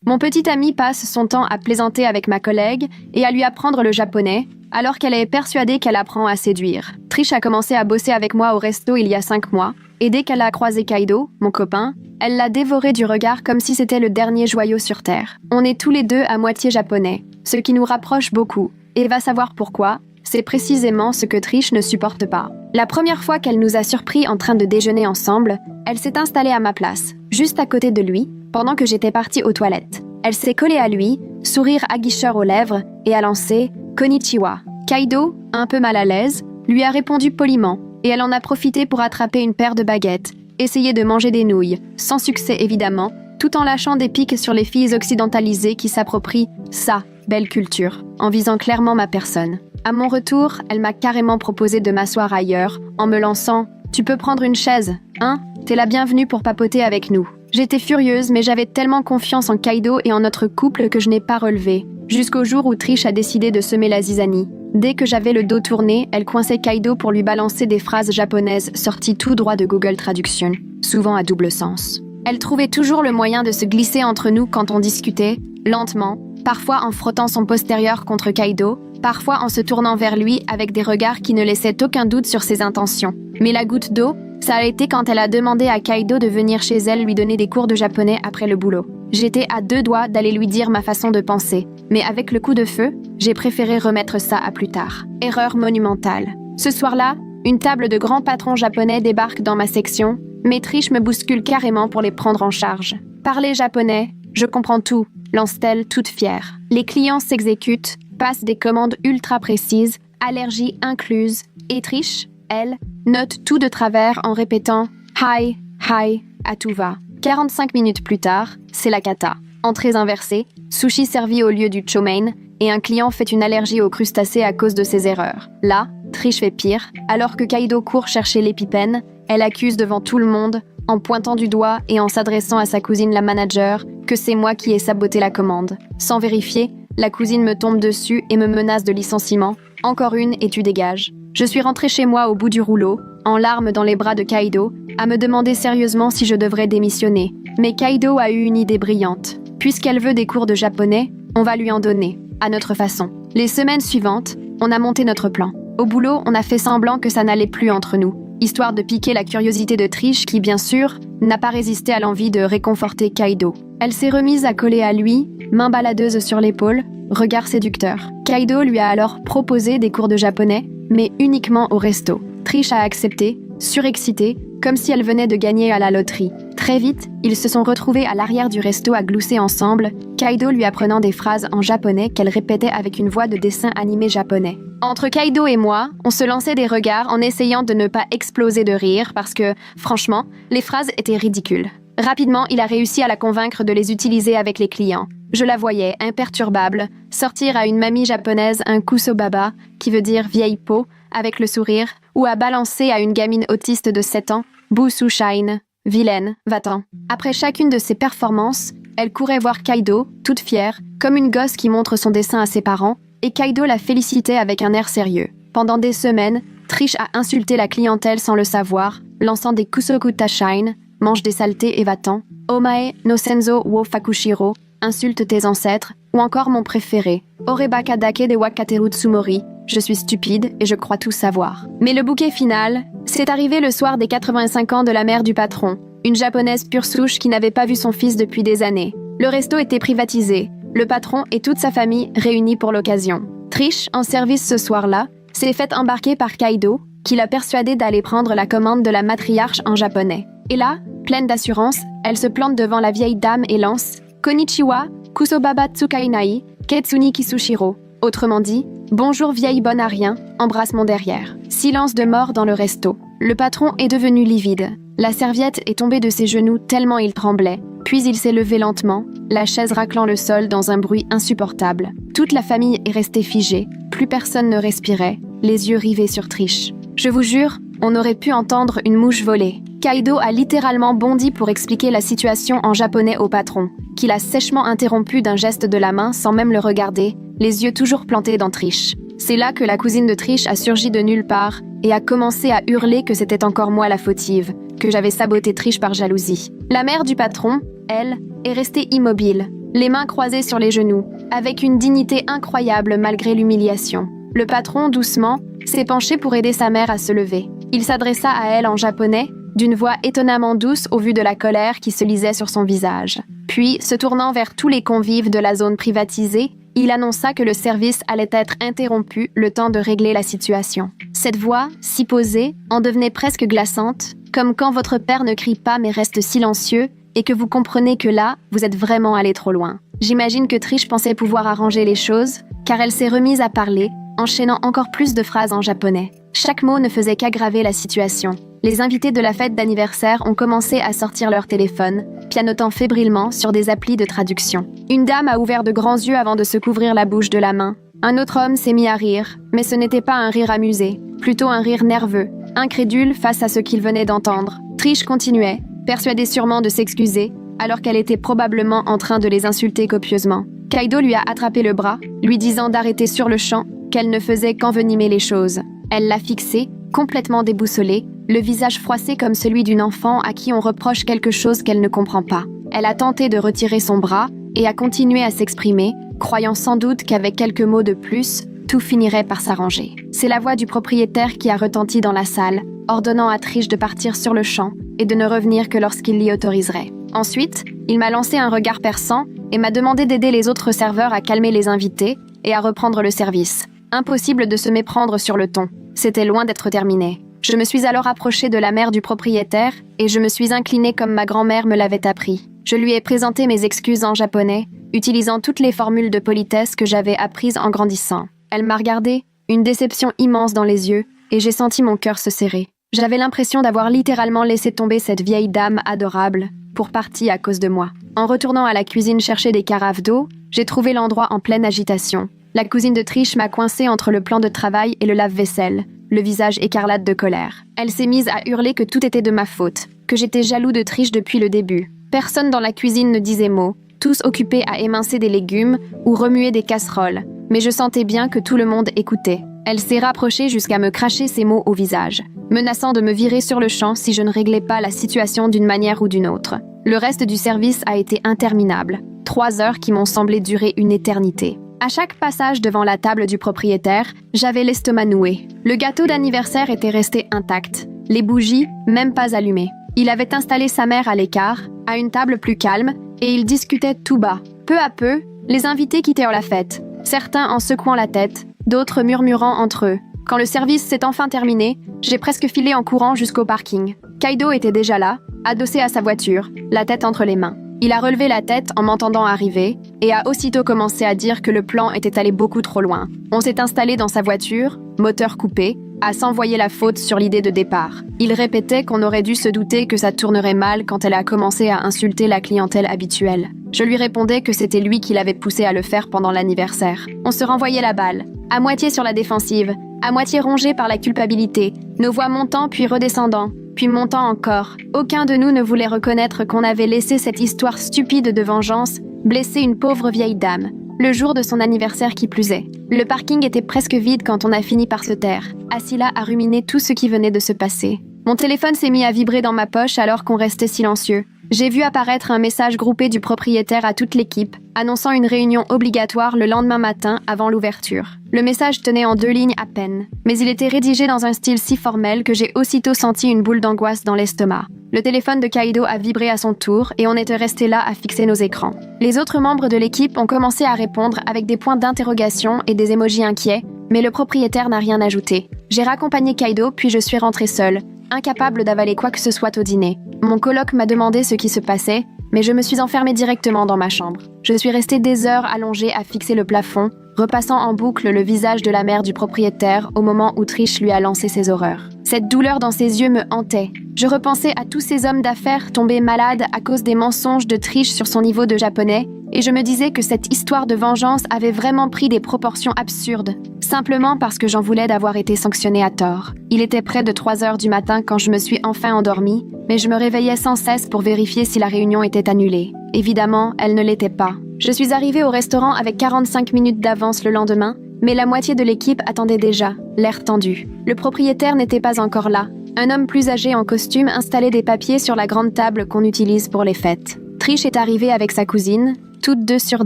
Mon petit ami passe son temps à plaisanter avec ma collègue et à lui apprendre le japonais, alors qu'elle est persuadée qu'elle apprend à séduire. Trish a commencé à bosser avec moi au resto il y a 5 mois, et dès qu'elle a croisé Kaido, mon copain, elle l'a dévoré du regard comme si c'était le dernier joyau sur Terre. On est tous les deux à moitié japonais, ce qui nous rapproche beaucoup, et va savoir pourquoi, c'est précisément ce que Trish ne supporte pas. La première fois qu'elle nous a surpris en train de déjeuner ensemble, elle s'est installée à ma place, juste à côté de lui, pendant que j'étais partie aux toilettes. Elle s'est collée à lui, sourire aguicheur aux lèvres, et a lancé « Konnichiwa ». Kaido, un peu mal à l'aise, lui a répondu poliment, et elle en a profité pour attraper une paire de baguettes, essayer de manger des nouilles, sans succès évidemment, tout en lâchant des piques sur les filles occidentalisées qui s'approprient sa belle culture, en visant clairement ma personne. À mon retour, elle m'a carrément proposé de m'asseoir ailleurs, en me lançant « Tu peux prendre une chaise, hein? T'es la bienvenue pour papoter avec nous ». J'étais furieuse, mais j'avais tellement confiance en Kaido et en notre couple que je n'ai pas relevé, jusqu'au jour où Trish a décidé de semer la zizanie. Dès que j'avais le dos tourné, elle coinçait Kaido pour lui balancer des phrases japonaises sorties tout droit de Google Traduction, souvent à double sens. Elle trouvait toujours le moyen de se glisser entre nous quand on discutait, lentement, parfois en frottant son postérieur contre Kaido, parfois en se tournant vers lui avec des regards qui ne laissaient aucun doute sur ses intentions. Mais la goutte d'eau, ça a été quand elle a demandé à Kaido de venir chez elle lui donner des cours de japonais après le boulot. J'étais à 2 doigts d'aller lui dire ma façon de penser, mais avec le coup de feu, j'ai préféré remettre ça à plus tard. Erreur monumentale. Ce soir-là, une table de grands patrons japonais débarque dans ma section, mais Trish me bouscule carrément pour les prendre en charge. Parler japonais, je comprends tout, lance-t-elle toute fière. Les clients s'exécutent, passent des commandes ultra précises, allergies incluses, et Trish, elle, note tout de travers en répétant « Hi, hi » à tout va. 45 minutes plus tard, c'est la cata. Entrées inversées, sushi servi au lieu du chow mein, et un client fait une allergie aux crustacés à cause de ses erreurs. Là, Trish fait pire. Alors que Kaido court chercher l'épipène, elle accuse devant tout le monde, en pointant du doigt et en s'adressant à sa cousine la manager, que c'est moi qui ai saboté la commande. Sans vérifier, la cousine me tombe dessus et me menace de licenciement. Encore une et tu dégages. Je suis rentrée chez moi au bout du rouleau, en larmes dans les bras de Kaido, à me demander sérieusement si je devrais démissionner. Mais Kaido a eu une idée brillante. Puisqu'elle veut des cours de japonais, on va lui en donner, à notre façon. Les semaines suivantes, on a monté notre plan. Au boulot, on a fait semblant que ça n'allait plus entre nous, histoire de piquer la curiosité de Trish qui, bien sûr, n'a pas résisté à l'envie de réconforter Kaido. Elle s'est remise à coller à lui, main baladeuse sur l'épaule, regard séducteur. Kaido lui a alors proposé des cours de japonais, mais uniquement au resto. Trish a accepté, surexcitée, comme si elle venait de gagner à la loterie. Très vite, ils se sont retrouvés à l'arrière du resto à glousser ensemble, Kaido lui apprenant des phrases en japonais qu'elle répétait avec une voix de dessin animé japonais. Entre Kaido et moi, on se lançait des regards en essayant de ne pas exploser de rire parce que, franchement, les phrases étaient ridicules. Rapidement, il a réussi à la convaincre de les utiliser avec les clients. Je la voyais, imperturbable, sortir à une mamie japonaise un kusobaba, qui veut dire vieille peau, avec le sourire, ou à balancer à une gamine autiste de 7 ans, Busu Shine, vilaine, va-t'en. Après chacune de ces performances, elle courait voir Kaido, toute fière, comme une gosse qui montre son dessin à ses parents, et Kaido la félicitait avec un air sérieux. Pendant des semaines, Trish a insulté la clientèle sans le savoir, lançant des kusokuta shine, mange des saletés et va-t'en, Omae no senzo wo fakushiro, insulte tes ancêtres, ou encore mon préféré, Orebaka dake de wakateru tsumori, je suis stupide et je crois tout savoir. Mais le bouquet final, c'est arrivé le soir des 85 ans de la mère du patron, une japonaise pure souche qui n'avait pas vu son fils depuis des années. Le resto était privatisé, le patron et toute sa famille réunis pour l'occasion. Trish, en service ce soir-là, s'est faite embarquer par Kaido, qui l'a persuadée d'aller prendre la commande de la matriarche en japonais. Et là, pleine d'assurance, elle se plante devant la vieille dame et lance « Konnichiwa, kusobaba tsukainai, ketsuni kisushiro ». Autrement dit, « Bonjour vieille bonne à rien, embrasse mon derrière ». Silence de mort dans le resto. Le patron est devenu livide. La serviette est tombée de ses genoux tellement il tremblait. Puis il s'est levé lentement, la chaise raclant le sol dans un bruit insupportable. Toute la famille est restée figée. Plus personne ne respirait, les yeux rivés sur Trish. Je vous jure, on aurait pu entendre une mouche voler. Kaido a littéralement bondi pour expliquer la situation en japonais au patron, qui l'a sèchement interrompu d'un geste de la main sans même le regarder, les yeux toujours plantés dans Trish. C'est là que la cousine de Trish a surgi de nulle part et a commencé à hurler que c'était encore moi la fautive, que j'avais saboté Trish par jalousie. La mère du patron, elle, est restée immobile, les mains croisées sur les genoux, avec une dignité incroyable malgré l'humiliation. Le patron, doucement, s'est penché pour aider sa mère à se lever. Il s'adressa à elle en japonais, d'une voix étonnamment douce au vu de la colère qui se lisait sur son visage. Puis, se tournant vers tous les convives de la zone privatisée, il annonça que le service allait être interrompu le temps de régler la situation. Cette voix, si posée, en devenait presque glaçante, comme quand votre père ne crie pas mais reste silencieux et que vous comprenez que là, vous êtes vraiment allé trop loin. J'imagine que Trish pensait pouvoir arranger les choses, car elle s'est remise à parler, enchaînant encore plus de phrases en japonais. Chaque mot ne faisait qu'aggraver la situation. Les invités de la fête d'anniversaire ont commencé à sortir leur téléphone, pianotant fébrilement sur des applis de traduction. Une dame a ouvert de grands yeux avant de se couvrir la bouche de la main. Un autre homme s'est mis à rire, mais ce n'était pas un rire amusé, plutôt un rire nerveux, incrédule face à ce qu'il venait d'entendre. Trish continuait, persuadée sûrement de s'excuser, alors qu'elle était probablement en train de les insulter copieusement. Kaido lui a attrapé le bras, lui disant d'arrêter sur le champ, qu'elle ne faisait qu'envenimer les choses. Elle l'a fixé, complètement déboussolée, le visage froissé comme celui d'une enfant à qui on reproche quelque chose qu'elle ne comprend pas. Elle a tenté de retirer son bras et a continué à s'exprimer, croyant sans doute qu'avec quelques mots de plus, tout finirait par s'arranger. C'est la voix du propriétaire qui a retenti dans la salle, ordonnant à Trish de partir sur le champ et de ne revenir que lorsqu'il l'y autoriserait. Ensuite, il m'a lancé un regard perçant et m'a demandé d'aider les autres serveurs à calmer les invités et à reprendre le service. Impossible de se méprendre sur le ton. C'était loin d'être terminé. Je me suis alors approchée de la mère du propriétaire et je me suis inclinée comme ma grand-mère me l'avait appris. Je lui ai présenté mes excuses en japonais, utilisant toutes les formules de politesse que j'avais apprises en grandissant. Elle m'a regardée, une déception immense dans les yeux, et j'ai senti mon cœur se serrer. J'avais l'impression d'avoir littéralement laissé tomber cette vieille dame adorable, pour partie à cause de moi. En retournant à la cuisine chercher des carafes d'eau, j'ai trouvé l'endroit en pleine agitation. La cousine de Trish m'a coincée entre le plan de travail et le lave-vaisselle, le visage écarlate de colère. Elle s'est mise à hurler que tout était de ma faute, que j'étais jaloux de Trish depuis le début. Personne dans la cuisine ne disait mot, tous occupés à émincer des légumes ou remuer des casseroles, mais je sentais bien que tout le monde écoutait. Elle s'est rapprochée jusqu'à me cracher ces mots au visage, menaçant de me virer sur le champ si je ne réglais pas la situation d'une manière ou d'une autre. Le reste du service a été interminable, 3 heures qui m'ont semblé durer une éternité. À chaque passage devant la table du propriétaire, j'avais l'estomac noué. Le gâteau d'anniversaire était resté intact, les bougies même pas allumées. Il avait installé sa mère à l'écart, à une table plus calme, et ils discutaient tout bas. Peu à peu, les invités quittèrent la fête, certains en secouant la tête, d'autres murmurant entre eux. Quand le service s'est enfin terminé, j'ai presque filé en courant jusqu'au parking. Kaido était déjà là, adossé à sa voiture, la tête entre les mains. Il a relevé la tête en m'entendant arriver et a aussitôt commencé à dire que le plan était allé beaucoup trop loin. On s'est installé dans sa voiture, moteur coupé, à s'envoyer la faute sur l'idée de départ. Il répétait qu'on aurait dû se douter que ça tournerait mal quand elle a commencé à insulter la clientèle habituelle. Je lui répondais que c'était lui qui l'avait poussé à le faire pendant l'anniversaire. On se renvoyait la balle, à moitié sur la défensive, à moitié rongé par la culpabilité, nos voix montant puis redescendant, puis montant encore. Aucun de nous ne voulait reconnaître qu'on avait laissé cette histoire stupide de vengeance blesser une pauvre vieille dame, le jour de son anniversaire qui plus est. Le parking était presque vide quand on a fini par se taire, assis là à ruminer tout ce qui venait de se passer. Mon téléphone s'est mis à vibrer dans ma poche alors qu'on restait silencieux. J'ai vu apparaître un message groupé du propriétaire à toute l'équipe, annonçant une réunion obligatoire le lendemain matin avant l'ouverture. Le message tenait en 2 lignes à peine, mais il était rédigé dans un style si formel que j'ai aussitôt senti une boule d'angoisse dans l'estomac. Le téléphone de Kaido a vibré à son tour et on était restés là à fixer nos écrans. Les autres membres de l'équipe ont commencé à répondre avec des points d'interrogation et des émojis inquiets, mais le propriétaire n'a rien ajouté. J'ai raccompagné Kaido puis je suis rentrée seule, incapable d'avaler quoi que ce soit au dîner. Mon coloc m'a demandé ce qui se passait, mais je me suis enfermée directement dans ma chambre. Je suis restée des heures allongée à fixer le plafond, repassant en boucle le visage de la mère du propriétaire au moment où Trish lui a lancé ses horreurs. Cette douleur dans ses yeux me hantait. Je repensais à tous ces hommes d'affaires tombés malades à cause des mensonges de Trish sur son niveau de japonais, et je me disais que cette histoire de vengeance avait vraiment pris des proportions absurdes, simplement parce que j'en voulais d'avoir été sanctionnée à tort. Il était près de 3 heures du matin quand je me suis enfin endormie, mais je me réveillais sans cesse pour vérifier si la réunion était annulée. Évidemment, elle ne l'était pas. Je suis arrivée au restaurant avec 45 minutes d'avance le lendemain, mais la moitié de l'équipe attendait déjà, l'air tendu. Le propriétaire n'était pas encore là. Un homme plus âgé en costume installait des papiers sur la grande table qu'on utilise pour les fêtes. Trish est arrivée avec sa cousine, toutes deux sûres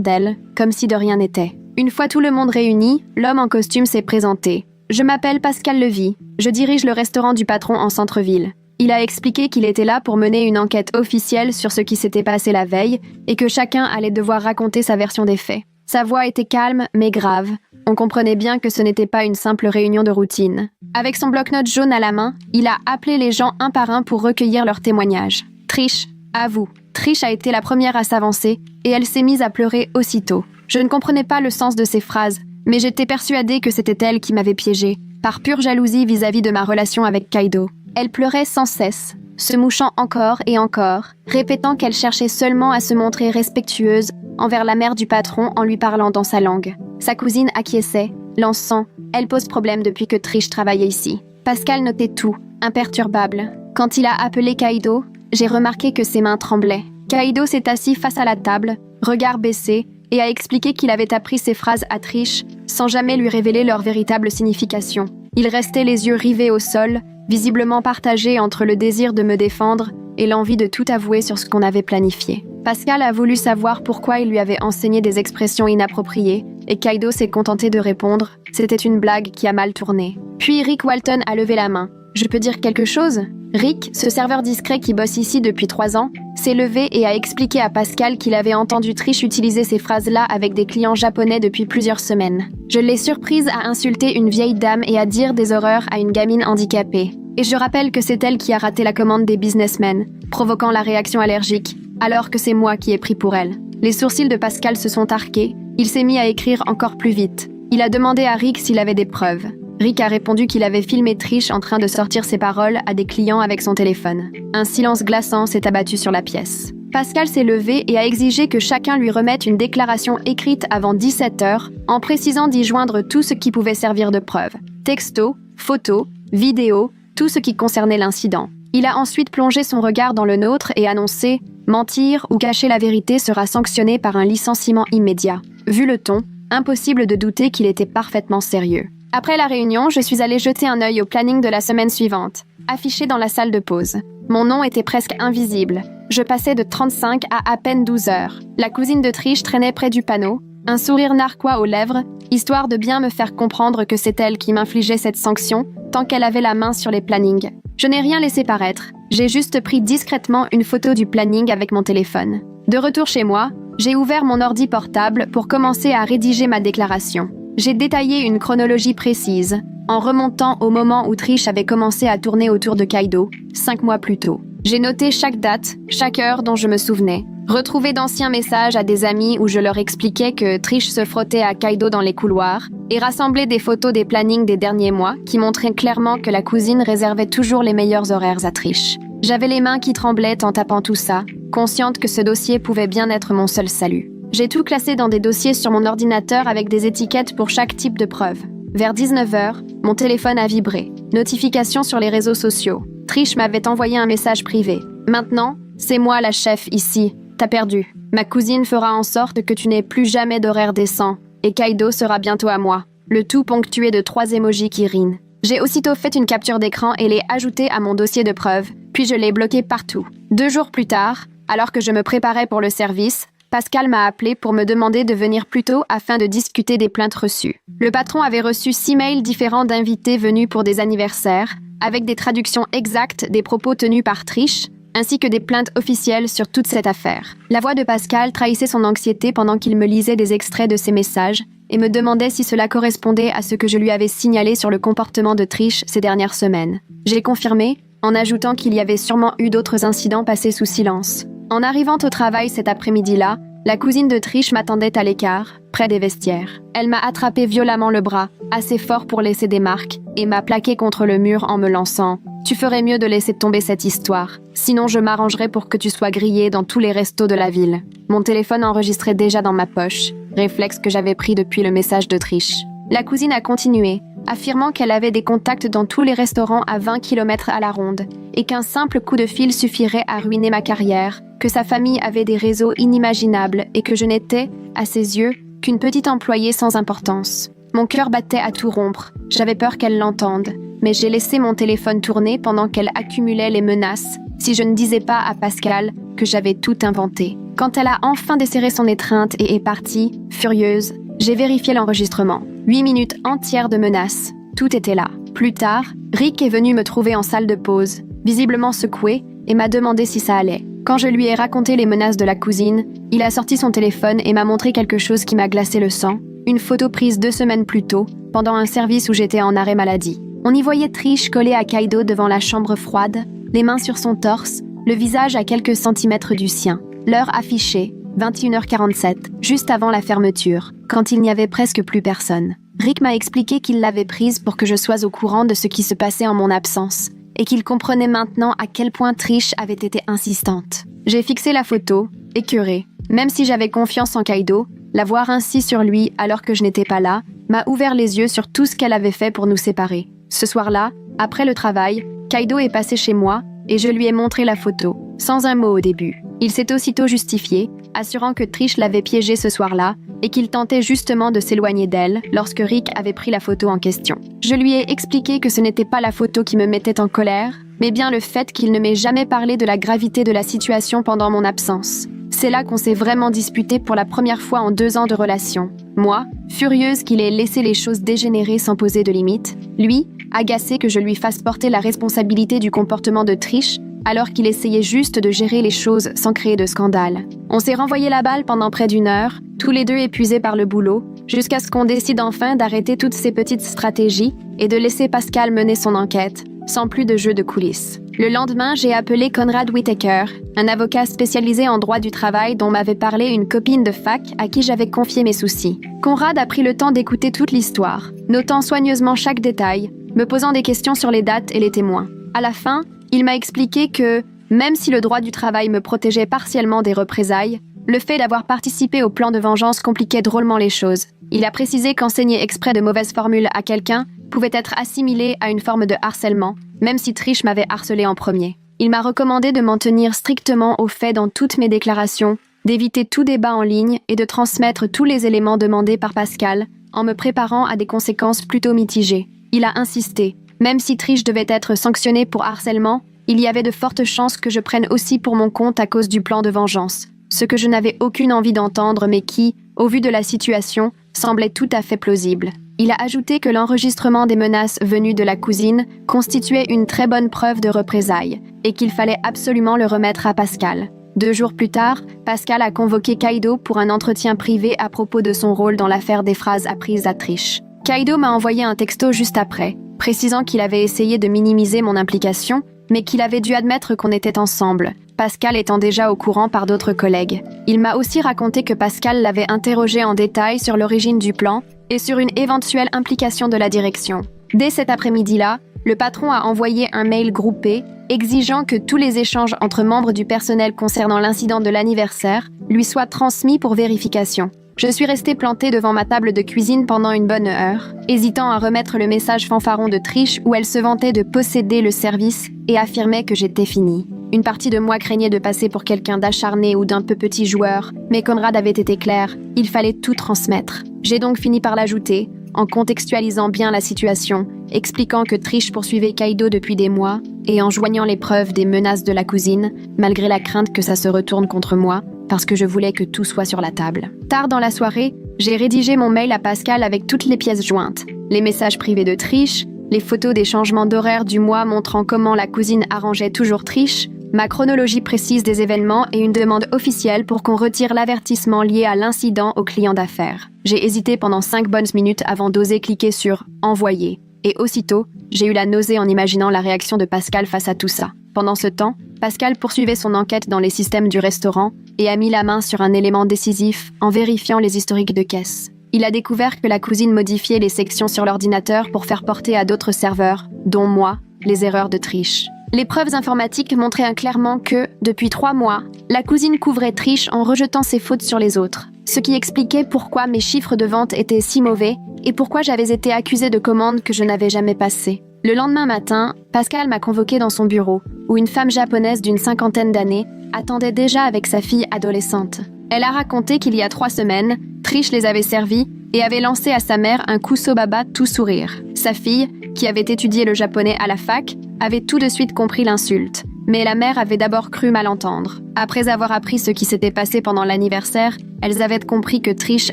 d'elles, comme si de rien n'était. Une fois tout le monde réuni, l'homme en costume s'est présenté. « Je m'appelle Pascal Levy. Je dirige le restaurant du patron en centre-ville. » Il a expliqué qu'il était là pour mener une enquête officielle sur ce qui s'était passé la veille et que chacun allait devoir raconter sa version des faits. Sa voix était calme, mais grave. On comprenait bien que ce n'était pas une simple réunion de routine. Avec son bloc-notes jaune à la main, il a appelé les gens un par un pour recueillir leurs témoignages. « Trish, à vous. » Trish a été la première à s'avancer et elle s'est mise à pleurer aussitôt. Je ne comprenais pas le sens de ses phrases, mais j'étais persuadée que c'était elle qui m'avait piégée, par pure jalousie vis-à-vis de ma relation avec Kaido. Elle pleurait sans cesse, se mouchant encore et encore, répétant qu'elle cherchait seulement à se montrer respectueuse envers la mère du patron en lui parlant dans sa langue. Sa cousine acquiesçait, lançant « Elle pose problème depuis que Trish travaillait ici ». Pascal notait tout, imperturbable. Quand il a appelé Kaido, j'ai remarqué que ses mains tremblaient. Kaido s'est assis face à la table, regard baissé, et a expliqué qu'il avait appris ces phrases à Trish sans jamais lui révéler leur véritable signification. Il restait les yeux rivés au sol, visiblement partagé entre le désir de me défendre et l'envie de tout avouer sur ce qu'on avait planifié. Pascal a voulu savoir pourquoi il lui avait enseigné des expressions inappropriées, et Kaido s'est contenté de répondre « C'était une blague qui a mal tourné ». Puis Rick Walton a levé la main. « Je peux dire quelque chose ?» Rick, ce serveur discret qui bosse ici depuis 3 ans, s'est levé et a expliqué à Pascal qu'il avait entendu Trish utiliser ces phrases-là avec des clients japonais depuis plusieurs semaines. Je l'ai surprise à insulter une vieille dame et à dire des horreurs à une gamine handicapée. Et je rappelle que c'est elle qui a raté la commande des businessmen, provoquant la réaction allergique, alors que c'est moi qui ai pris pour elle. Les sourcils de Pascal se sont arqués, il s'est mis à écrire encore plus vite. Il a demandé à Rick s'il avait des preuves. Rick a répondu qu'il avait filmé Trish en train de sortir ses paroles à des clients avec son téléphone. Un silence glaçant s'est abattu sur la pièce. Pascal s'est levé et a exigé que chacun lui remette une déclaration écrite avant 17h, en précisant d'y joindre tout ce qui pouvait servir de preuve. Textos, photos, vidéos, tout ce qui concernait l'incident. Il a ensuite plongé son regard dans le nôtre et annoncé « Mentir ou cacher la vérité sera sanctionné par un licenciement immédiat ». Vu le ton, impossible de douter qu'il était parfaitement sérieux. Après la réunion, je suis allée jeter un œil au planning de la semaine suivante, affiché dans la salle de pause. Mon nom était presque invisible. Je passais de 35 à peine 12 heures. La cousine de Trish traînait près du panneau, un sourire narquois aux lèvres, histoire de bien me faire comprendre que c'est elle qui m'infligeait cette sanction, tant qu'elle avait la main sur les plannings. Je n'ai rien laissé paraître. J'ai juste pris discrètement une photo du planning avec mon téléphone. De retour chez moi, j'ai ouvert mon ordi portable pour commencer à rédiger ma déclaration. J'ai détaillé une chronologie précise, en remontant au moment où Trish avait commencé à tourner autour de Kaido, 5 mois plus tôt. J'ai noté chaque date, chaque heure dont je me souvenais, retrouvé d'anciens messages à des amis où je leur expliquais que Trish se frottait à Kaido dans les couloirs, et rassemblé des photos des plannings des derniers mois qui montraient clairement que la cousine réservait toujours les meilleurs horaires à Trish. J'avais les mains qui tremblaient en tapant tout ça, consciente que ce dossier pouvait bien être mon seul salut. J'ai tout classé dans des dossiers sur mon ordinateur avec des étiquettes pour chaque type de preuve. Vers 19h, mon téléphone a vibré. Notification sur les réseaux sociaux. Trish m'avait envoyé un message privé. « Maintenant, c'est moi la chef ici. T'as perdu. Ma cousine fera en sorte que tu n'aies plus jamais d'horaire décent. Et Kaido sera bientôt à moi. » Le tout ponctué de 3 émojis qui rient. J'ai aussitôt fait une capture d'écran et l'ai ajoutée à mon dossier de preuves, puis je l'ai bloqué partout. 2 jours plus tard, alors que je me préparais pour le service, Pascal m'a appelé pour me demander de venir plus tôt afin de discuter des plaintes reçues. Le patron avait reçu 6 mails différents d'invités venus pour des anniversaires, avec des traductions exactes des propos tenus par Trish, ainsi que des plaintes officielles sur toute cette affaire. La voix de Pascal trahissait son anxiété pendant qu'il me lisait des extraits de ses messages et me demandait si cela correspondait à ce que je lui avais signalé sur le comportement de Trish ces dernières semaines. J'ai confirmé, en ajoutant qu'il y avait sûrement eu d'autres incidents passés sous silence. En arrivant au travail cet après-midi-là, la cousine de Trish m'attendait à l'écart, près des vestiaires. Elle m'a attrapé violemment le bras, assez fort pour laisser des marques, et m'a plaqué contre le mur en me lançant « Tu ferais mieux de laisser tomber cette histoire, sinon je m'arrangerai pour que tu sois grillé dans tous les restos de la ville. » Mon téléphone enregistrait déjà dans ma poche, réflexe que j'avais pris depuis le message de Trish. La cousine a continué, affirmant qu'elle avait des contacts dans tous les restaurants à 20 km à la ronde, et qu'un simple coup de fil suffirait à ruiner ma carrière, que sa famille avait des réseaux inimaginables et que je n'étais, à ses yeux, qu'une petite employée sans importance. Mon cœur battait à tout rompre, j'avais peur qu'elle l'entende, mais j'ai laissé mon téléphone tourner pendant qu'elle accumulait les menaces, si je ne disais pas à Pascal que j'avais tout inventé. Quand elle a enfin desserré son étreinte et est partie, furieuse, j'ai vérifié l'enregistrement. 8 minutes entières de menaces. Tout était là. Plus tard, Rick est venu me trouver en salle de pause, visiblement secoué, et m'a demandé si ça allait. Quand je lui ai raconté les menaces de la cousine, il a sorti son téléphone et m'a montré quelque chose qui m'a glacé le sang, une photo prise 2 semaines plus tôt, pendant un service où j'étais en arrêt maladie. On y voyait Trish collée à Kaido devant la chambre froide, les mains sur son torse, le visage à quelques centimètres du sien. L'heure affichée, 21h47, juste avant la fermeture, quand il n'y avait presque plus personne. Rick m'a expliqué qu'il l'avait prise pour que je sois au courant de ce qui se passait en mon absence, et qu'il comprenait maintenant à quel point Trish avait été insistante. J'ai fixé la photo, écœurée. Même si j'avais confiance en Kaido, la voir ainsi sur lui alors que je n'étais pas là, m'a ouvert les yeux sur tout ce qu'elle avait fait pour nous séparer. Ce soir-là, après le travail, Kaido est passé chez moi et je lui ai montré la photo, sans un mot au début. Il s'est aussitôt justifié, assurant que Trish l'avait piégé ce soir-là et qu'il tentait justement de s'éloigner d'elle lorsque Rick avait pris la photo en question. Je lui ai expliqué que ce n'était pas la photo qui me mettait en colère, mais bien le fait qu'il ne m'ait jamais parlé de la gravité de la situation pendant mon absence. C'est là qu'on s'est vraiment disputé pour la première fois en 2 ans de relation. Moi, furieuse qu'il ait laissé les choses dégénérer sans poser de limites. Lui, agacé que je lui fasse porter la responsabilité du comportement de Trish, alors qu'il essayait juste de gérer les choses sans créer de scandale. On s'est renvoyé la balle pendant près d'1 heure, tous les deux épuisés par le boulot, jusqu'à ce qu'on décide enfin d'arrêter toutes ces petites stratégies et de laisser Pascal mener son enquête, sans plus de jeu de coulisses. Le lendemain, j'ai appelé Conrad Whitaker, un avocat spécialisé en droit du travail dont m'avait parlé une copine de fac à qui j'avais confié mes soucis. Conrad a pris le temps d'écouter toute l'histoire, notant soigneusement chaque détail, me posant des questions sur les dates et les témoins. À la fin, il m'a expliqué que, même si le droit du travail me protégeait partiellement des représailles, le fait d'avoir participé au plan de vengeance compliquait drôlement les choses. Il a précisé qu'enseigner exprès de mauvaises formules à quelqu'un pouvait être assimilé à une forme de harcèlement, même si Trish m'avait harcelé en premier. Il m'a recommandé de m'en tenir strictement aux faits dans toutes mes déclarations, d'éviter tout débat en ligne et de transmettre tous les éléments demandés par Pascal, en me préparant à des conséquences plutôt mitigées. Il a insisté. Même si Trish devait être sanctionnée pour harcèlement, il y avait de fortes chances que je prenne aussi pour mon compte à cause du plan de vengeance, ce que je n'avais aucune envie d'entendre mais qui, au vu de la situation, semblait tout à fait plausible. Il a ajouté que l'enregistrement des menaces venues de la cousine constituait une très bonne preuve de représailles et qu'il fallait absolument le remettre à Pascal. 2 jours plus tard, Pascal a convoqué Kaido pour un entretien privé à propos de son rôle dans l'affaire des phrases apprises à Trish. Kaido m'a envoyé un texto juste après, précisant qu'il avait essayé de minimiser mon implication, mais qu'il avait dû admettre qu'on était ensemble, Pascal étant déjà au courant par d'autres collègues. Il m'a aussi raconté que Pascal l'avait interrogé en détail sur l'origine du plan et sur une éventuelle implication de la direction. Dès cet après-midi-là, le patron a envoyé un mail groupé exigeant que tous les échanges entre membres du personnel concernant l'incident de l'anniversaire lui soient transmis pour vérification. Je suis restée plantée devant ma table de cuisine pendant une bonne heure, hésitant à remettre le message fanfaron de Trish où elle se vantait de posséder le service et affirmait que j'étais finie. Une partie de moi craignait de passer pour quelqu'un d'acharné ou d'un peu petit joueur, mais Conrad avait été clair, il fallait tout transmettre. J'ai donc fini par l'ajouter, en contextualisant bien la situation, expliquant que Trish poursuivait Kaido depuis des mois, et en joignant les preuves des menaces de la cousine, malgré la crainte que ça se retourne contre moi, parce que je voulais que tout soit sur la table. Tard dans la soirée, j'ai rédigé mon mail à Pascal avec toutes les pièces jointes. Les messages privés de Trish, les photos des changements d'horaire du mois montrant comment la cousine arrangeait toujours Trish, ma chronologie précise des événements et une demande officielle pour qu'on retire l'avertissement lié à l'incident au client d'affaires. J'ai hésité pendant 5 bonnes minutes avant d'oser cliquer sur « Envoyer ». Et aussitôt, j'ai eu la nausée en imaginant la réaction de Pascal face à tout ça. Pendant ce temps, Pascal poursuivait son enquête dans les systèmes du restaurant et a mis la main sur un élément décisif en vérifiant les historiques de caisse. Il a découvert que la cousine modifiait les sections sur l'ordinateur pour faire porter à d'autres serveurs, dont moi, les erreurs de Trish. Les preuves informatiques montraient clairement que, depuis 3 mois, la cousine couvrait Trish en rejetant ses fautes sur les autres, ce qui expliquait pourquoi mes chiffres de vente étaient si mauvais et pourquoi j'avais été accusée de commandes que je n'avais jamais passées. Le lendemain matin, Pascal m'a convoquée dans son bureau, où une femme japonaise d'une 50aine d'années attendait déjà avec sa fille adolescente. Elle a raconté qu'il y a 3 semaines, Trish les avait servis et avait lancé à sa mère un kusobaba tout sourire. Sa fille, qui avait étudié le japonais à la fac, avait tout de suite compris l'insulte, Mais la mère avait d'abord cru mal entendre. Après avoir appris ce qui s'était passé pendant l'anniversaire, elles avaient compris que Trish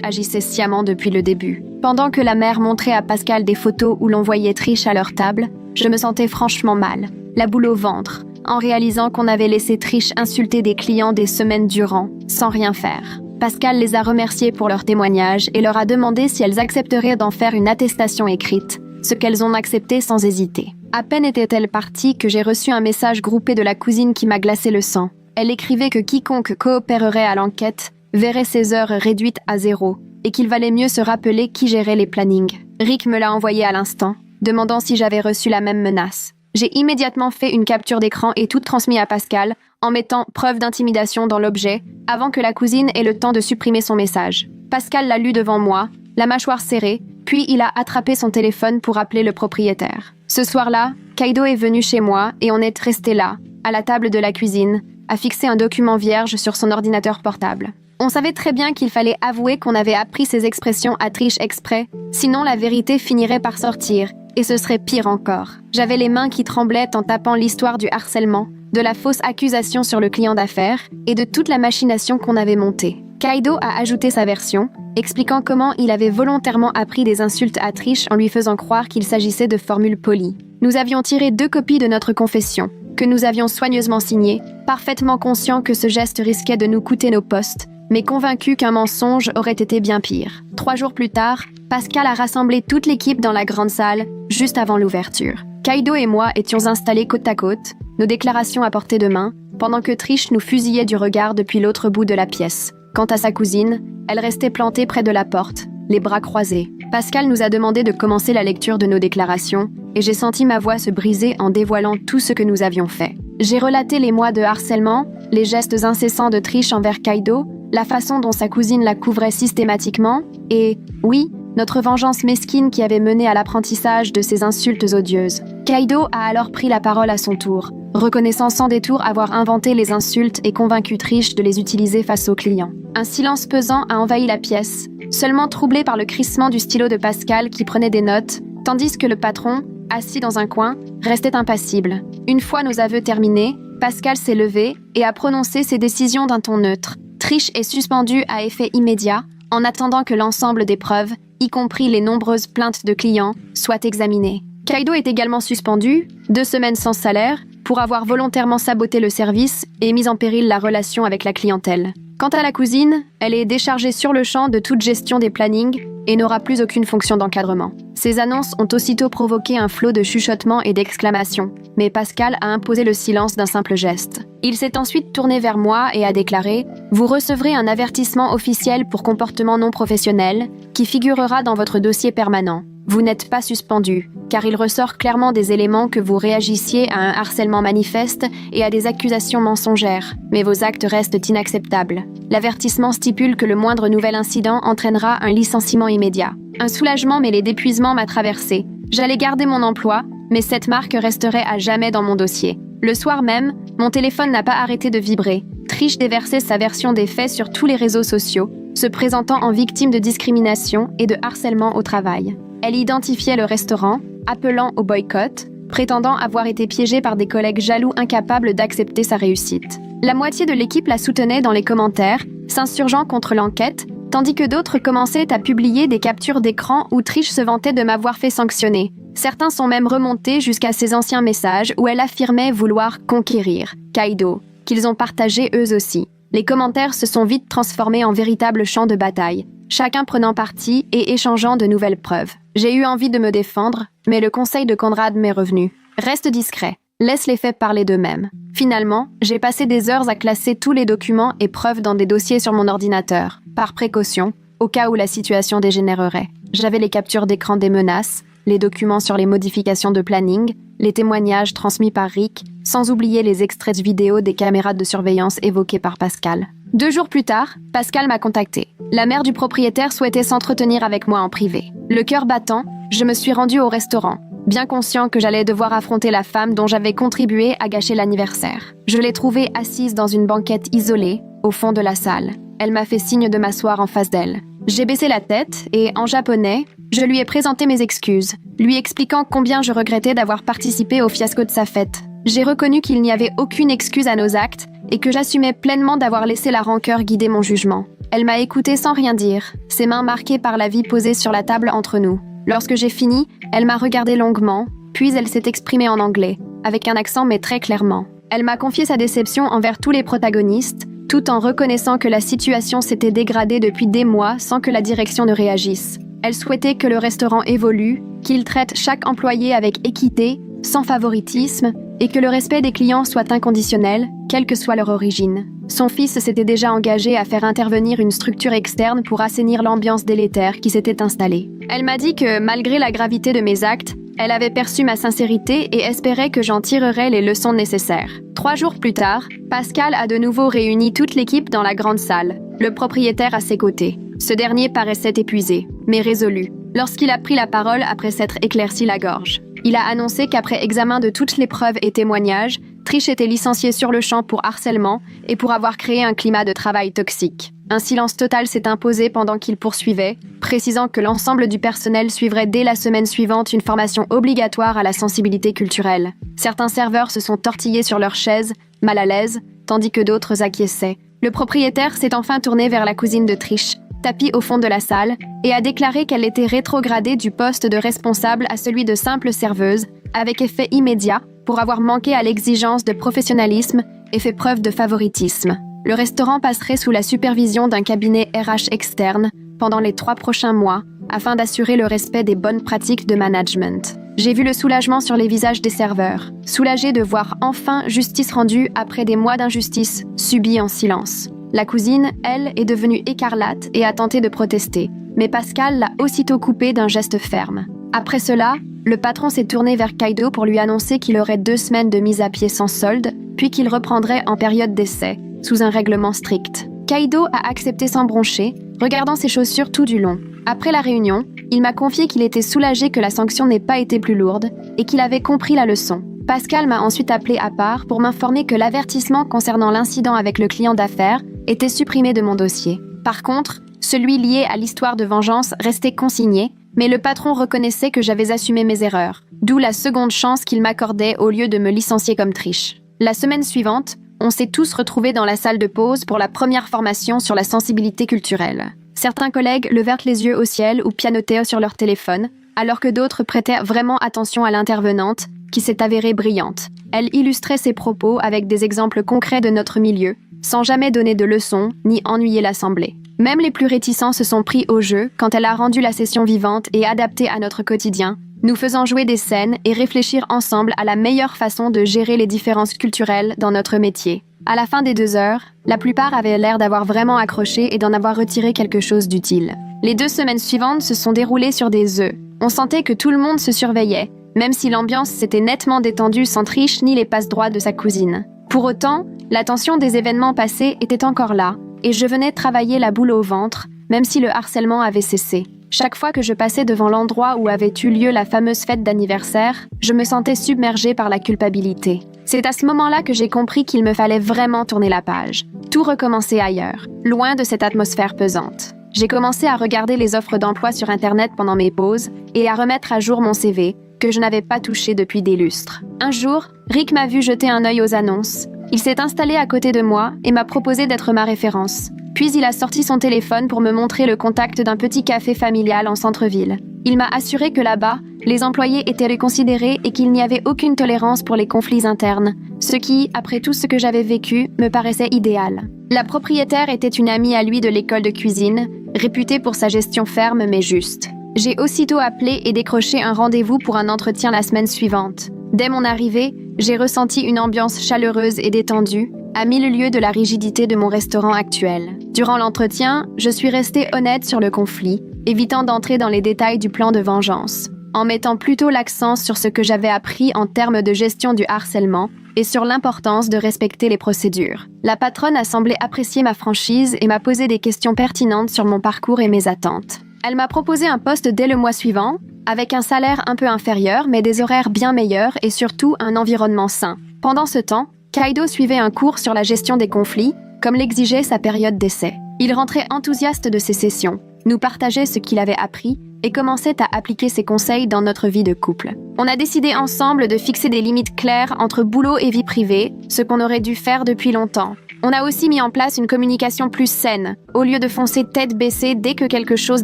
agissait sciemment depuis le début. Pendant que la mère montrait à Pascal des photos où l'on voyait Trish à leur table, je me sentais franchement mal, la boule au ventre, en réalisant qu'on avait laissé Trish insulter des clients des semaines durant, sans rien faire. Pascal les a remerciées pour leur témoignage et leur a demandé si elles accepteraient d'en faire une attestation écrite, ce qu'elles ont accepté sans hésiter. À peine était-elle partie que j'ai reçu un message groupé de la cousine qui m'a glacé le sang. Elle écrivait que quiconque coopérerait à l'enquête verrait ses heures réduites à 0 et qu'il valait mieux se rappeler qui gérait les plannings. Rick me l'a envoyé à l'instant, demandant si j'avais reçu la même menace. J'ai immédiatement fait une capture d'écran et tout transmis à Pascal, en mettant « preuve d'intimidation » dans l'objet, avant que la cousine ait le temps de supprimer son message. Pascal l'a lu devant moi, la mâchoire serrée, puis il a attrapé son téléphone pour appeler le propriétaire. Ce soir-là, Kaido est venu chez moi et on est resté là, à la table de la cuisine, à fixer un document vierge sur son ordinateur portable. On savait très bien qu'il fallait avouer qu'on avait appris ces expressions à Trish exprès, sinon la vérité finirait par sortir, et ce serait pire encore. J'avais les mains qui tremblaient en tapant l'histoire du harcèlement, de la fausse accusation sur le client d'affaires et de toute la machination qu'on avait montée. Kaido a ajouté sa version, expliquant comment il avait volontairement appris des insultes à Trish en lui faisant croire qu'il s'agissait de formules polies. Nous avions tiré 2 copies de notre confession, que nous avions soigneusement signée, parfaitement conscients que ce geste risquait de nous coûter nos postes, mais convaincus qu'un mensonge aurait été bien pire. 3 jours plus tard, Pascal a rassemblé toute l'équipe dans la grande salle, juste avant l'ouverture. Kaido et moi étions installés côte à côte, nos déclarations à portée de main, pendant que Trish nous fusillait du regard depuis l'autre bout de la pièce. Quant à sa cousine, elle restait plantée près de la porte, les bras croisés. Pascal nous a demandé de commencer la lecture de nos déclarations, et j'ai senti ma voix se briser en dévoilant tout ce que nous avions fait. J'ai relaté les mois de harcèlement, les gestes incessants de Trish envers Kaido, la façon dont sa cousine la couvrait systématiquement, et, oui, notre vengeance mesquine qui avait mené à l'apprentissage de ces insultes odieuses. Kaido a alors pris la parole à son tour, reconnaissant sans détour avoir inventé les insultes et convaincu Trish de les utiliser face aux clients. Un silence pesant a envahi la pièce, seulement troublé par le crissement du stylo de Pascal qui prenait des notes, tandis que le patron, assis dans un coin, restait impassible. Une fois nos aveux terminés, Pascal s'est levé et a prononcé ses décisions d'un ton neutre. Trish est suspendue à effet immédiat, en attendant que l'ensemble des preuves, y compris les nombreuses plaintes de clients, soient examinées. Kaido est également suspendu, 2 semaines sans salaire, pour avoir volontairement saboté le service et mis en péril la relation avec la clientèle. Quant à la cousine, elle est déchargée sur le champ de toute gestion des plannings et n'aura plus aucune fonction d'encadrement. Ces annonces ont aussitôt provoqué un flot de chuchotements et d'exclamations, mais Pascal a imposé le silence d'un simple geste. Il s'est ensuite tourné vers moi et a déclaré « Vous recevrez un avertissement officiel pour comportement non professionnel qui figurera dans votre dossier permanent. Vous n'êtes pas suspendu, car il ressort clairement des éléments que vous réagissiez à un harcèlement manifeste et à des accusations mensongères, mais vos actes restent inacceptables. L'avertissement stipule que le moindre nouvel incident entraînera un licenciement immédiat. Un soulagement mêlé d'épuisement m'a traversé. J'allais garder mon emploi, mais cette marque resterait à jamais dans mon dossier. Le soir même, mon téléphone n'a pas arrêté de vibrer. Trish déversait sa version des faits sur tous les réseaux sociaux, se présentant en victime de discrimination et de harcèlement au travail. Elle identifiait le restaurant, appelant au boycott, prétendant avoir été piégée par des collègues jaloux incapables d'accepter sa réussite. La moitié de l'équipe la soutenait dans les commentaires, s'insurgeant contre l'enquête, tandis que d'autres commençaient à publier des captures d'écran où Trish se vantait de m'avoir fait sanctionner. Certains sont même remontés jusqu'à ses anciens messages où elle affirmait vouloir conquérir Kaido, qu'ils ont partagé eux aussi. Les commentaires se sont vite transformés en véritables champs de bataille, chacun prenant parti et échangeant de nouvelles preuves. J'ai eu envie de me défendre, mais le conseil de Conrad m'est revenu. Reste discret, laisse les faits parler d'eux-mêmes. Finalement, j'ai passé des heures à classer tous les documents et preuves dans des dossiers sur mon ordinateur, par précaution, au cas où la situation dégénérerait. J'avais les captures d'écran des menaces, les documents sur les modifications de planning, les témoignages transmis par Rick, sans oublier les extraits vidéo des caméras de surveillance évoquées par Pascal. 2 jours plus tard, Pascal m'a contacté. La mère du propriétaire souhaitait s'entretenir avec moi en privé. Le cœur battant, je me suis rendue au restaurant, bien conscient que j'allais devoir affronter la femme dont j'avais contribué à gâcher l'anniversaire. Je l'ai trouvée assise dans une banquette isolée, au fond de la salle. Elle m'a fait signe de m'asseoir en face d'elle. J'ai baissé la tête et, en japonais, je lui ai présenté mes excuses, lui expliquant combien je regrettais d'avoir participé au fiasco de sa fête. J'ai reconnu qu'il n'y avait aucune excuse à nos actes et que j'assumais pleinement d'avoir laissé la rancœur guider mon jugement. Elle m'a écouté sans rien dire, ses mains marquées par la vie posée sur la table entre nous. Lorsque j'ai fini, elle m'a regardé longuement, puis elle s'est exprimée en anglais, avec un accent mais très clairement. Elle m'a confié sa déception envers tous les protagonistes, tout en reconnaissant que la situation s'était dégradée depuis des mois sans que la direction ne réagisse. Elle souhaitait que le restaurant évolue, qu'il traite chaque employé avec équité, sans favoritisme, et que le respect des clients soit inconditionnel, quelle que soit leur origine. Son fils s'était déjà engagé à faire intervenir une structure externe pour assainir l'ambiance délétère qui s'était installée. Elle m'a dit que, malgré la gravité de mes actes, elle avait perçu ma sincérité et espérait que j'en tirerais les leçons nécessaires. 3 jours plus tard, Pascal a de nouveau réuni toute l'équipe dans la grande salle, le propriétaire à ses côtés. Ce dernier paraissait épuisé, mais résolu, lorsqu'il a pris la parole après s'être éclairci la gorge. Il a annoncé qu'après examen de toutes les preuves et témoignages, Trish était licenciée sur le champ pour harcèlement et pour avoir créé un climat de travail toxique. Un silence total s'est imposé pendant qu'il poursuivait, précisant que l'ensemble du personnel suivrait dès la semaine suivante une formation obligatoire à la sensibilité culturelle. Certains serveurs se sont tortillés sur leurs chaises, mal à l'aise, tandis que d'autres acquiesçaient. Le propriétaire s'est enfin tourné vers la cousine de Trish, tapis au fond de la salle, et a déclaré qu'elle était rétrogradée du poste de responsable à celui de simple serveuse, avec effet immédiat, pour avoir manqué à l'exigence de professionnalisme et fait preuve de favoritisme. Le restaurant passerait sous la supervision d'un cabinet RH externe pendant les 3 prochains mois, afin d'assurer le respect des bonnes pratiques de management. J'ai vu le soulagement sur les visages des serveurs, soulagés de voir enfin justice rendue après des mois d'injustice subie en silence. La cousine, elle, est devenue écarlate et a tenté de protester, mais Pascal l'a aussitôt coupée d'un geste ferme. Après cela, le patron s'est tourné vers Kaido pour lui annoncer qu'il aurait 2 semaines de mise à pied sans solde, puis qu'il reprendrait en période d'essai, sous un règlement strict. Kaido a accepté sans broncher, regardant ses chaussures tout du long. Après la réunion, il m'a confié qu'il était soulagé que la sanction n'ait pas été plus lourde et qu'il avait compris la leçon. Pascal m'a ensuite appelé à part pour m'informer que l'avertissement concernant l'incident avec le client d'affaires était supprimé de mon dossier. Par contre, celui lié à l'histoire de vengeance restait consigné, mais le patron reconnaissait que j'avais assumé mes erreurs, d'où la seconde chance qu'il m'accordait au lieu de me licencier comme Trish. La semaine suivante, on s'est tous retrouvés dans la salle de pause pour la première formation sur la sensibilité culturelle. Certains collègues levèrent les yeux au ciel ou pianotaient sur leur téléphone, alors que d'autres prêtaient vraiment attention à l'intervenante, qui s'est avérée brillante. Elle illustrait ses propos avec des exemples concrets de notre milieu, sans jamais donner de leçons ni ennuyer l'assemblée. Même les plus réticents se sont pris au jeu quand elle a rendu la session vivante et adaptée à notre quotidien, nous faisant jouer des scènes et réfléchir ensemble à la meilleure façon de gérer les différences culturelles dans notre métier. À la fin des 2 heures, la plupart avaient l'air d'avoir vraiment accroché et d'en avoir retiré quelque chose d'utile. Les 2 semaines suivantes se sont déroulées sur des œufs. On sentait que tout le monde se surveillait, même si l'ambiance s'était nettement détendue sans Trish ni les passe-droits de sa cousine. Pour autant, la tension des événements passés était encore là, et je venais travailler la boule au ventre, même si le harcèlement avait cessé. Chaque fois que je passais devant l'endroit où avait eu lieu la fameuse fête d'anniversaire, je me sentais submergée par la culpabilité. C'est à ce moment-là que j'ai compris qu'il me fallait vraiment tourner la page, tout recommencer ailleurs, loin de cette atmosphère pesante. J'ai commencé à regarder les offres d'emploi sur Internet pendant mes pauses et à remettre à jour mon CV, que je n'avais pas touché depuis des lustres. Un jour, Rick m'a vu jeter un œil aux annonces. Il s'est installé à côté de moi et m'a proposé d'être ma référence. Puis il a sorti son téléphone pour me montrer le contact d'un petit café familial en centre-ville. Il m'a assuré que là-bas, les employés étaient réconsidérés et qu'il n'y avait aucune tolérance pour les conflits internes, ce qui, après tout ce que j'avais vécu, me paraissait idéal. La propriétaire était une amie à lui de l'école de cuisine, réputée pour sa gestion ferme mais juste. J'ai aussitôt appelé et décroché un rendez-vous pour un entretien la semaine suivante. Dès mon arrivée, j'ai ressenti une ambiance chaleureuse et détendue, à 1000 lieues de la rigidité de mon restaurant actuel. Durant l'entretien, je suis restée honnête sur le conflit, évitant d'entrer dans les détails du plan de vengeance, en mettant plutôt l'accent sur ce que j'avais appris en termes de gestion du harcèlement et sur l'importance de respecter les procédures. La patronne a semblé apprécier ma franchise et m'a posé des questions pertinentes sur mon parcours et mes attentes. Elle m'a proposé un poste dès le mois suivant, avec un salaire un peu inférieur, mais des horaires bien meilleurs et surtout un environnement sain. Pendant ce temps, Kaido suivait un cours sur la gestion des conflits, comme l'exigeait sa période d'essai. Il rentrait enthousiaste de ses sessions, nous partageait ce qu'il avait appris et commençait à appliquer ses conseils dans notre vie de couple. On a décidé ensemble de fixer des limites claires entre boulot et vie privée, ce qu'on aurait dû faire depuis longtemps. On a aussi mis en place une communication plus saine, au lieu de foncer tête baissée dès que quelque chose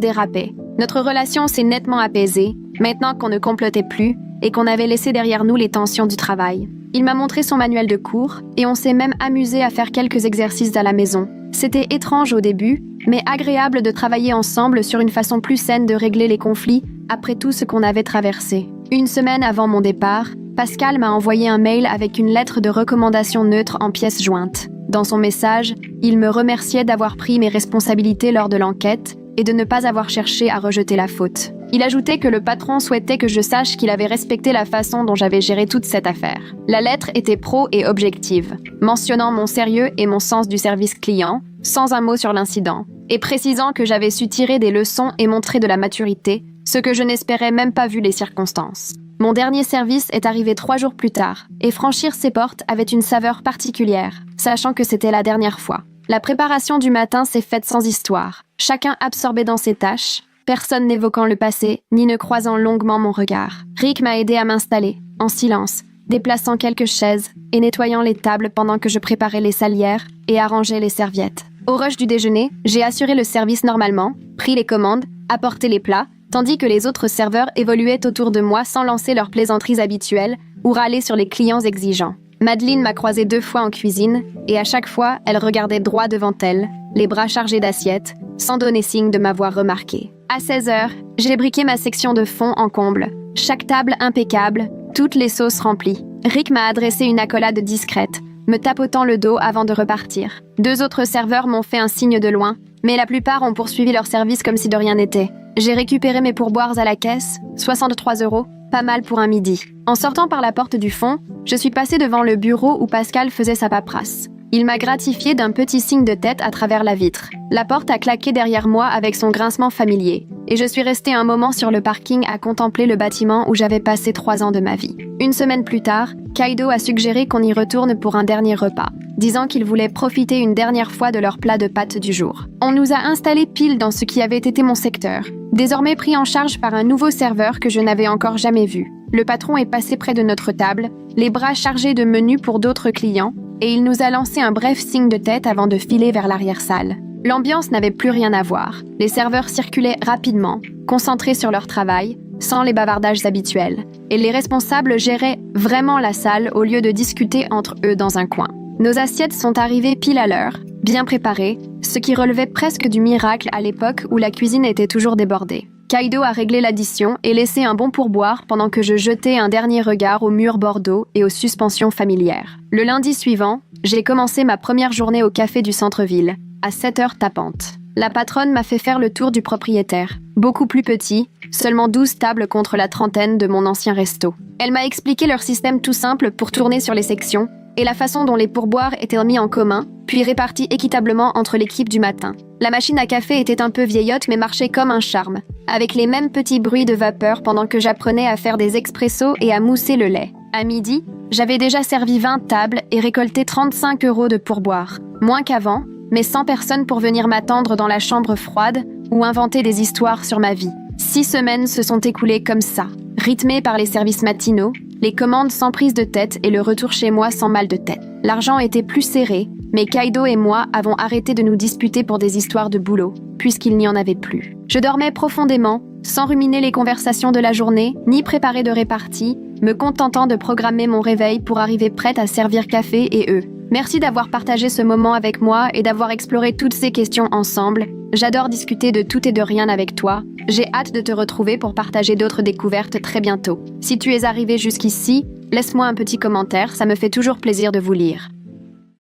dérapait. Notre relation s'est nettement apaisée, maintenant qu'on ne complotait plus et qu'on avait laissé derrière nous les tensions du travail. Il m'a montré son manuel de cours et on s'est même amusé à faire quelques exercices à la maison. C'était étrange au début, mais agréable de travailler ensemble sur une façon plus saine de régler les conflits après tout ce qu'on avait traversé. Une semaine avant mon départ, Pascal m'a envoyé un mail avec une lettre de recommandation neutre en pièces jointes. Dans son message, il me remerciait d'avoir pris mes responsabilités lors de l'enquête et de ne pas avoir cherché à rejeter la faute. Il ajoutait que le patron souhaitait que je sache qu'il avait respecté la façon dont j'avais géré toute cette affaire. La lettre était pro et objective, mentionnant mon sérieux et mon sens du service client, sans un mot sur l'incident, et précisant que j'avais su tirer des leçons et montrer de la maturité, ce que je n'espérais même pas vu les circonstances. Mon dernier service est arrivé 3 jours plus tard, et franchir ses portes avait une saveur particulière, sachant que c'était la dernière fois. La préparation du matin s'est faite sans histoire, chacun absorbé dans ses tâches, personne n'évoquant le passé, ni ne croisant longuement mon regard. Rick m'a aidé à m'installer, en silence, déplaçant quelques chaises et nettoyant les tables pendant que je préparais les salières et arrangeais les serviettes. Au rush du déjeuner, j'ai assuré le service normalement, pris les commandes, apporté les plats, tandis que les autres serveurs évoluaient autour de moi sans lancer leurs plaisanteries habituelles ou râler sur les clients exigeants. Madeleine m'a croisée 2 fois en cuisine, et à chaque fois, elle regardait droit devant elle, les bras chargés d'assiettes, sans donner signe de m'avoir remarqué. À 16h, j'ai briqué ma section de fond en comble. Chaque table impeccable, toutes les sauces remplies. Rick m'a adressé une accolade discrète, me tapotant le dos avant de repartir. 2 autres serveurs m'ont fait un signe de loin, mais la plupart ont poursuivi leur service comme si de rien n'était. J'ai récupéré mes pourboires à la caisse, 63 €, pas mal pour un midi. En sortant par la porte du fond, je suis passée devant le bureau où Pascal faisait sa paperasse. Il m'a gratifié d'un petit signe de tête à travers la vitre. La porte a claqué derrière moi avec son grincement familier, et je suis restée un moment sur le parking à contempler le bâtiment où j'avais passé 3 ans de ma vie. Une semaine plus tard, Kaido a suggéré qu'on y retourne pour un dernier repas, disant qu'il voulait profiter une dernière fois de leur plat de pâtes du jour. On nous a installés pile dans ce qui avait été mon secteur, désormais pris en charge par un nouveau serveur que je n'avais encore jamais vu. Le patron est passé près de notre table, les bras chargés de menus pour d'autres clients, et il nous a lancé un bref signe de tête avant de filer vers l'arrière-salle. L'ambiance n'avait plus rien à voir. Les serveurs circulaient rapidement, concentrés sur leur travail, sans les bavardages habituels, et les responsables géraient vraiment la salle au lieu de discuter entre eux dans un coin. Nos assiettes sont arrivées pile à l'heure, bien préparées, ce qui relevait presque du miracle à l'époque où la cuisine était toujours débordée. Kaido a réglé l'addition et laissé un bon pourboire pendant que je jetais un dernier regard aux murs bordeaux et aux suspensions familières. Le lundi suivant, j'ai commencé ma première journée au café du centre-ville, à 7h tapantes. La patronne m'a fait faire le tour du propriétaire, beaucoup plus petit, seulement 12 tables contre la trentaine de mon ancien resto. Elle m'a expliqué leur système tout simple pour tourner sur les sections, et la façon dont les pourboires étaient mis en commun, puis répartis équitablement entre l'équipe du matin. La machine à café était un peu vieillotte mais marchait comme un charme, avec les mêmes petits bruits de vapeur pendant que j'apprenais à faire des expressos et à mousser le lait. À midi, j'avais déjà servi 20 tables et récolté 35 € de pourboire, moins qu'avant, mais sans personne pour venir m'attendre dans la chambre froide ou inventer des histoires sur ma vie. 6 semaines se sont écoulées comme ça, rythmées par les services matinaux, les commandes sans prise de tête et le retour chez moi sans mal de tête. L'argent était plus serré, mais Kaido et moi avons arrêté de nous disputer pour des histoires de boulot, puisqu'il n'y en avait plus. Je dormais profondément, sans ruminer les conversations de la journée, ni préparer de répartie, me contentant de programmer mon réveil pour arriver prête à servir café et eux. Merci d'avoir partagé ce moment avec moi et d'avoir exploré toutes ces questions ensemble. J'adore discuter de tout et de rien avec toi. J'ai hâte de te retrouver pour partager d'autres découvertes très bientôt. Si tu es arrivé jusqu'ici, laisse-moi un petit commentaire, ça me fait toujours plaisir de vous lire.